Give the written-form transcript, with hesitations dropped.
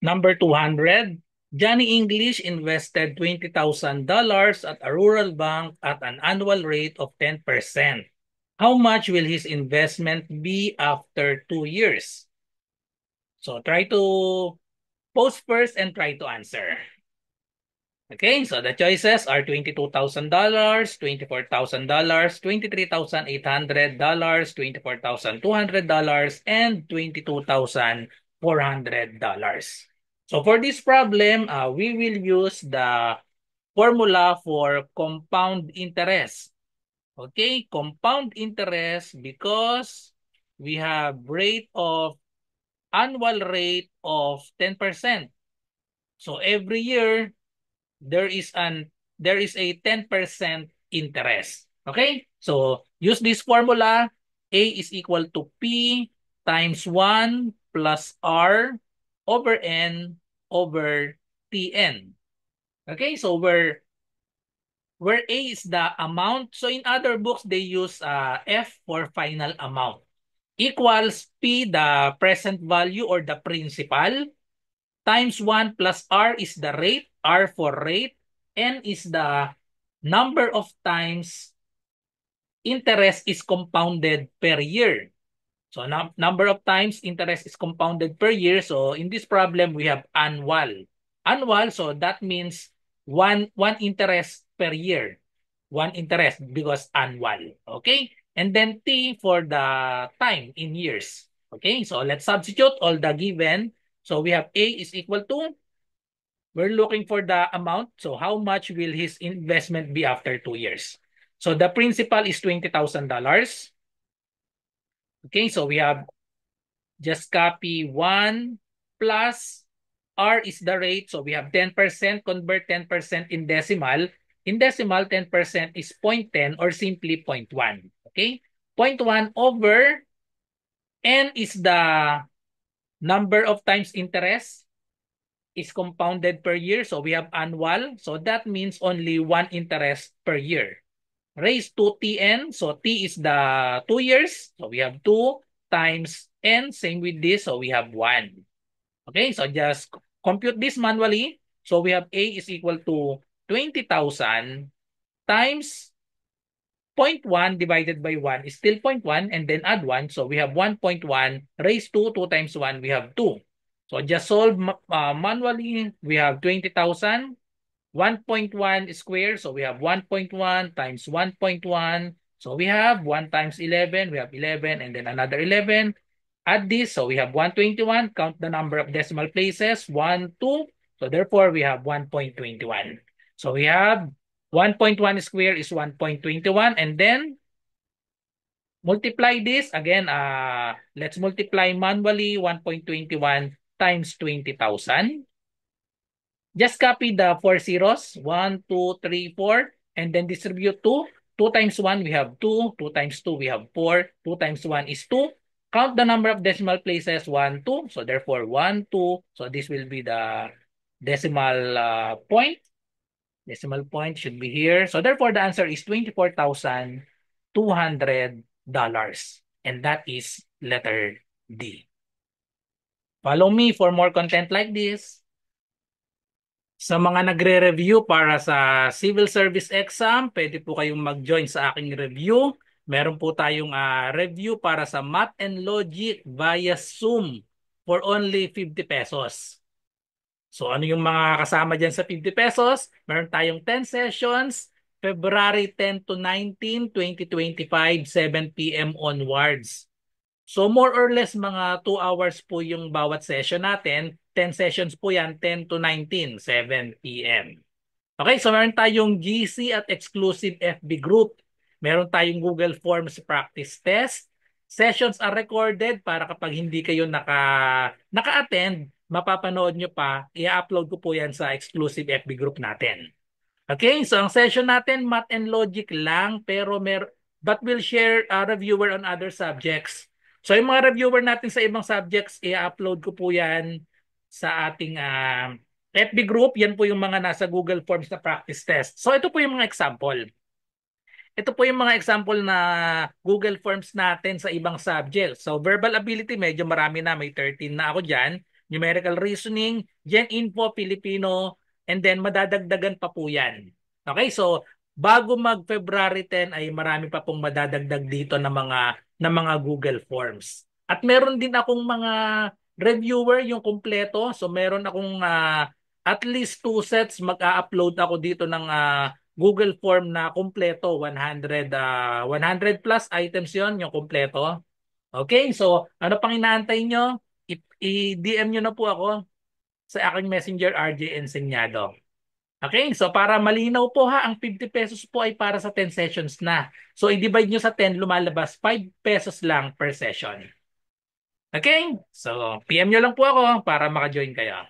Number 200, Johnny English invested $20,000 at a rural bank at an annual rate of 10%. How much will his investment be after 2 years? So try to post first and try to answer. Okay, so the choices are $22,000, $24,000, $23,800, $24,200, and $22,400. So for this problem, we will use the formula for compound interest. Okay, compound interest because we have annual rate of 10%. So every year, there is a 10% interest. Okay? So use this formula. A is equal to P times 1 plus R over N over Tn. Okay? So where A is the amount. So in other books, they use F for final amount. Equals P, the present value or the principal, times 1 plus R is the rate, R for rate, N is the number of times interest is compounded per year. So number of times interest is compounded per year. So in this problem, we have annual. Annual, so that means one interest per year. One interest because annual. Okay? And then T for the time in years. Okay? So let's substitute all the given. So we have A is equal to, we're looking for the amount. So how much will his investment be after 2 years? So the principal is $20,000. Okay, so we have just copy 1 plus R is the rate. So we have 10%, convert 10% in decimal. In decimal, 10% is 0.10 or simply 0.1. Okay, 0.1 over N is the number of times interest is compounded per year. So we have annual. So that means only one interest per year. Raised to Tn. So T is the 2 years. So we have 2 times N. Same with this. So we have 1. Okay. So just compute this manually. So we have A is equal to 20,000 times 0.1 divided by 1 is still 0.1 and then add 1. So we have 1.1 raised to 2 times 1, we have 2. So just solve manually. We have 20,000, 1.1 square. So we have 1.1 times 1.1. So we have 1 times 11. We have 11 and then another 11. Add this. So we have 121. Count the number of decimal places. 1, 2. So therefore, we have 1.21. So we have 1.1 square is 1.21. And then multiply this. Again, let's multiply manually 1.21 times 20,000. Just copy the 4 zeros. 1, 2, 3, 4. And then distribute 2. 2 times 1, we have 2. 2 times 2, we have 4. 2 times 1 is 2. Count the number of decimal places. 1, 2. So therefore, 1, 2. So this will be the decimal point. Decimal point should be here. So therefore, the answer is $24,200. And that is letter D. Follow me for more content like this. Sa mga nagre-review para sa civil service exam, pwede po kayong mag-join sa aking review. Meron po tayong review para sa Math and Logic via Zoom for only 50 pesos. So ano yung mga kasama dyan sa 50 pesos? Meron tayong 10 sessions, February 10 to 19, 2025, 7 p.m. onwards. So more or less mga 2 hours po yung bawat session natin. 10 sessions po yan, 10 to 19, 7 p.m. Okay, so meron tayong GC at exclusive FB group. Meron tayong Google Forms practice test. Sessions are recorded para kapag hindi kayo naka-attend, mapapanood nyo pa, i-upload ko po yan sa exclusive FB group natin. Okay, so ang session natin, Math and Logic lang, pero but we'll share a reviewer on other subjects. So yung mga reviewer natin sa ibang subjects, i-upload ko po yan sa ating FB group. Yan po yung mga nasa Google Forms na practice test. So ito po yung mga example. Ito po yung mga example na Google Forms natin sa ibang subjects. So verbal ability, medyo marami na. May 13 na ako dyan. numerical reasoning, Gen Info, Filipino, and then madadagdagan pa po yan. Okay, so bago mag-February 10 ay marami pa pong madadagdag dito ng mga Google Forms. At meron din akong mga reviewer yung kumpleto. So meron akong at least 2 sets mag-a-upload ako dito ng Google Form na kumpleto, 100 plus items 'yon, yung kumpleto. Okay, so ano pang inaantay nyo? I-DM nyo na po ako sa aking Messenger RJ Enseñado. Okay, so para malinaw po ha, ang 50 pesos po ay para sa 10 sessions na. So i-divide nyo sa 10, lumalabas 5 pesos lang per session. Okay, so PM nyo lang po ako para maka-join kayo.